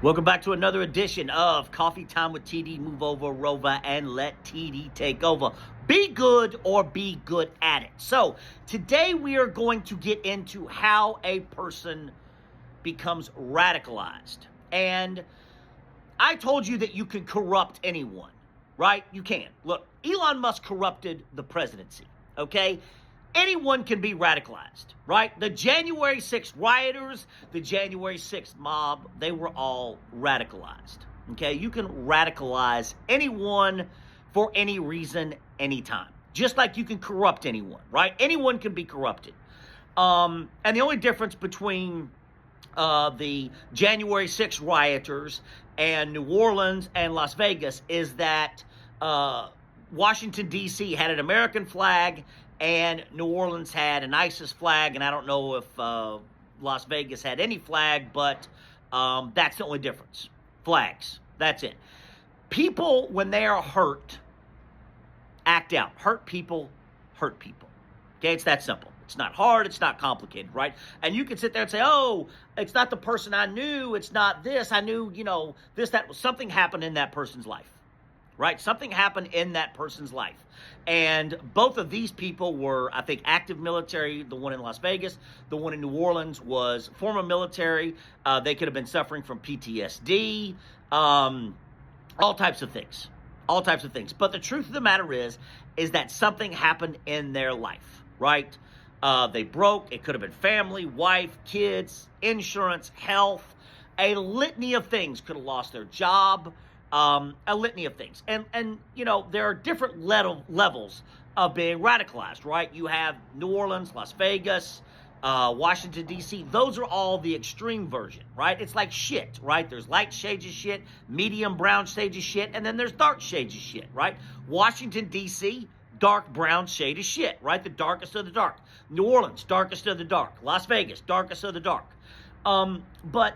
Welcome back to another edition of Coffee Time with TD. Move over, Rover, and let TD take over. Be good or be good at it. So today we are going to get into how a person becomes radicalized. And I told you that you can corrupt anyone, right? You can. Look, Elon Musk corrupted the presidency, okay? Anyone can be radicalized, right? The January 6th rioters, the January 6th mob, they were all radicalized, okay? You can radicalize anyone for any reason, anytime. Just like you can corrupt anyone, right? Anyone can be corrupted. And the only difference between the January 6th rioters and New Orleans and Las Vegas is that Washington, D.C. had an American flag and New Orleans had an ISIS flag, and I don't know if Las Vegas had any flag, but that's the only difference. Flags. That's it. People, when they are hurt, act out. Hurt people, hurt people. Okay, it's that simple. It's not hard. It's not complicated, right? And you can sit there and say, oh, it's not the person I knew. It's not this. I knew, this, that. Something happened in that person's life, right? Something happened in that person's life. And both of these people were, I think, active military. The one in Las Vegas, the one in New Orleans was former military. They could have been suffering from PTSD, all types of things. All types of things. But the truth of the matter is that something happened in their life, right? They broke. It could have been family, wife, kids, insurance, health, a litany of things. Could have lost their job, a litany of things. And there are different levels of being radicalized, right? You have New Orleans, Las Vegas, Washington, D.C. Those are all the extreme version, right? It's like shit, right? There's light shades of shit, medium brown shades of shit, and then there's dark shades of shit, right? Washington, D.C., dark brown shade of shit, right? The darkest of the dark. New Orleans, darkest of the dark. Las Vegas, darkest of the dark. But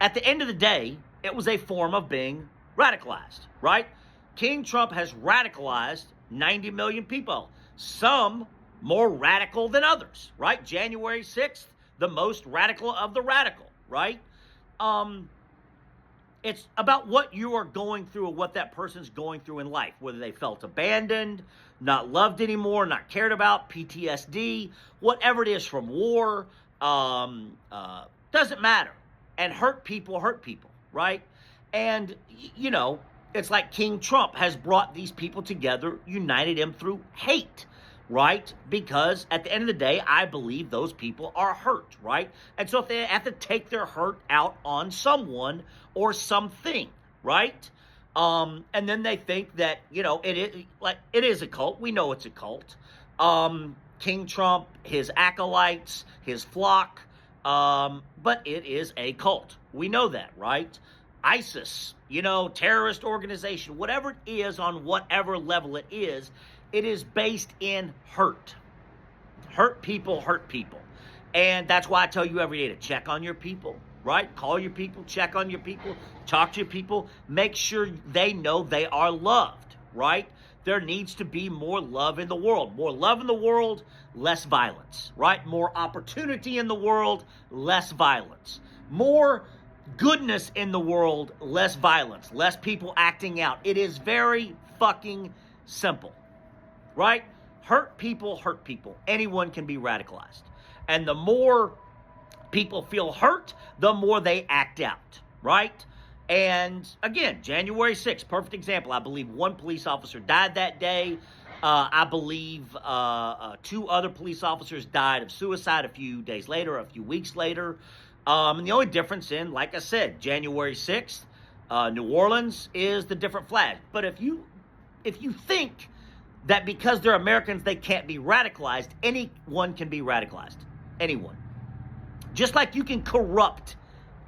at the end of the day, it was a form of being radicalized, right? King Trump has radicalized 90 million people. Some more radical than others, right? January 6th, the most radical of the radical, right? It's about what you are going through or what that person's going through in life, whether they felt abandoned, not loved anymore, not cared about, PTSD, whatever it is from war, doesn't matter. And hurt people, right? And, it's like King Trump has brought these people together, united them through hate, right? Because at the end of the day, I believe those people are hurt, right? And so if they have to take their hurt out on someone or something, right? And then they think that, it is a cult. We know it's a cult. King Trump, his acolytes, his flock, but it is a cult. We know that, right? ISIS, terrorist organization, whatever it is, on whatever level it is based in hurt. Hurt people. And that's why I tell you every day to check on your people, right? Call your people, check on your people, talk to your people, make sure they know they are loved, right? There needs to be more love in the world. More love in the world, less violence, right? More opportunity in the world, less violence. More goodness in the world, less violence, less people acting out. It is very fucking simple, right? Hurt people. Anyone can be radicalized. And the more people feel hurt, the more they act out, right? And again, January 6th, perfect example. I believe one police officer died that day. I believe 2 other police officers died of suicide a few days later, a few weeks later. And the only difference in, like I said, January 6th, New Orleans is the different flag. But if you think that because they're Americans, they can't be radicalized, anyone can be radicalized. Anyone. Just like you can corrupt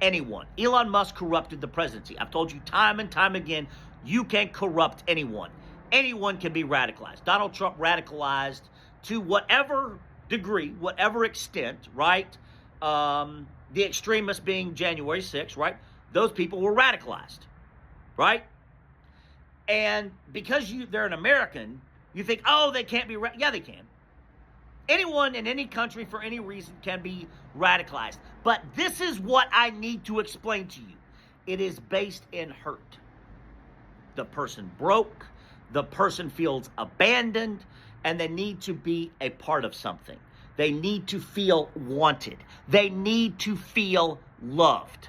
anyone. Elon Musk corrupted the presidency. I've told you time and time again, you can corrupt anyone. Anyone can be radicalized. Donald Trump radicalized to whatever degree, whatever extent, right? The extremists being January 6th, right? Those people were radicalized, right? And because they're an American, you think, oh, they can't be, yeah, they can. Anyone in any country for any reason can be radicalized. But this is what I need to explain to you. it is based in hurt. The person broke, the person feels abandoned, and they need to be a part of something. They need to feel wanted. They need to feel loved,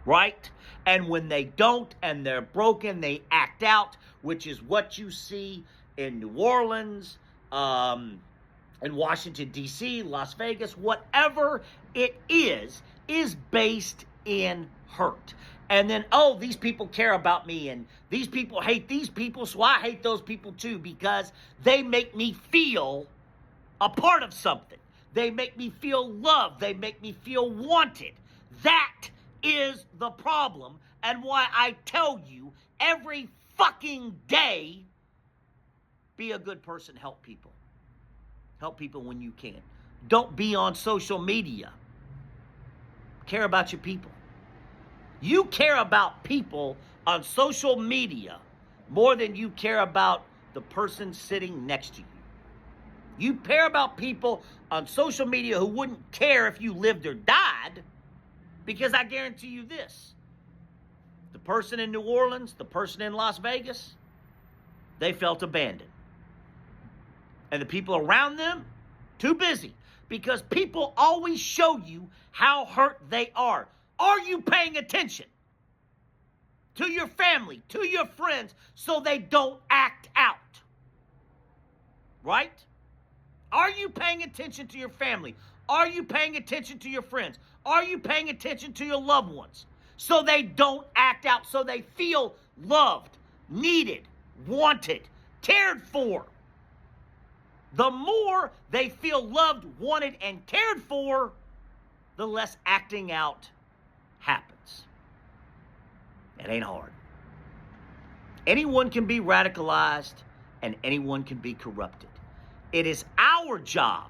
right? And when they don't and they're broken, they act out, which is what you see in New Orleans, in Washington, D.C., Las Vegas, whatever it is based in hurt. And then, oh, these people care about me, and these people hate these people, so I hate those people too, because they make me feel a part of something. They make me feel loved. They make me feel wanted. That is the problem, and why I tell you every fucking day, be a good person, help people. Help people when you can. Don't be on social media. Care about your people. You care about people on social media more than you care about the person sitting next to you. You care about people on social media who wouldn't care if you lived or died, because I guarantee you this. The person in New Orleans, the person in Las Vegas, they felt abandoned. And the people around them, too busy. Because people always show you how hurt they are. Are you paying attention to your family, to your friends, so they don't act out? Right? Are you paying attention to your family? Are you paying attention to your friends? Are you paying attention to your loved ones, so they don't act out, so they feel loved, needed, wanted, cared for? The more they feel loved, wanted, and cared for, the less acting out happens. It ain't hard. Anyone can be radicalized, and anyone can be corrupted. It is our job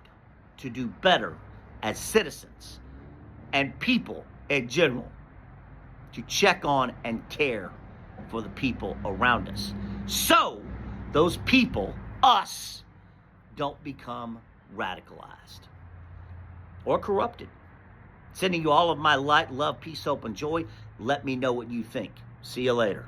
to do better as citizens and people in general, to check on and care for the people around us, so those people, us, don't become radicalized or corrupted. Sending you all of my light, love, peace, hope, and joy. Let me know what you think. See you later.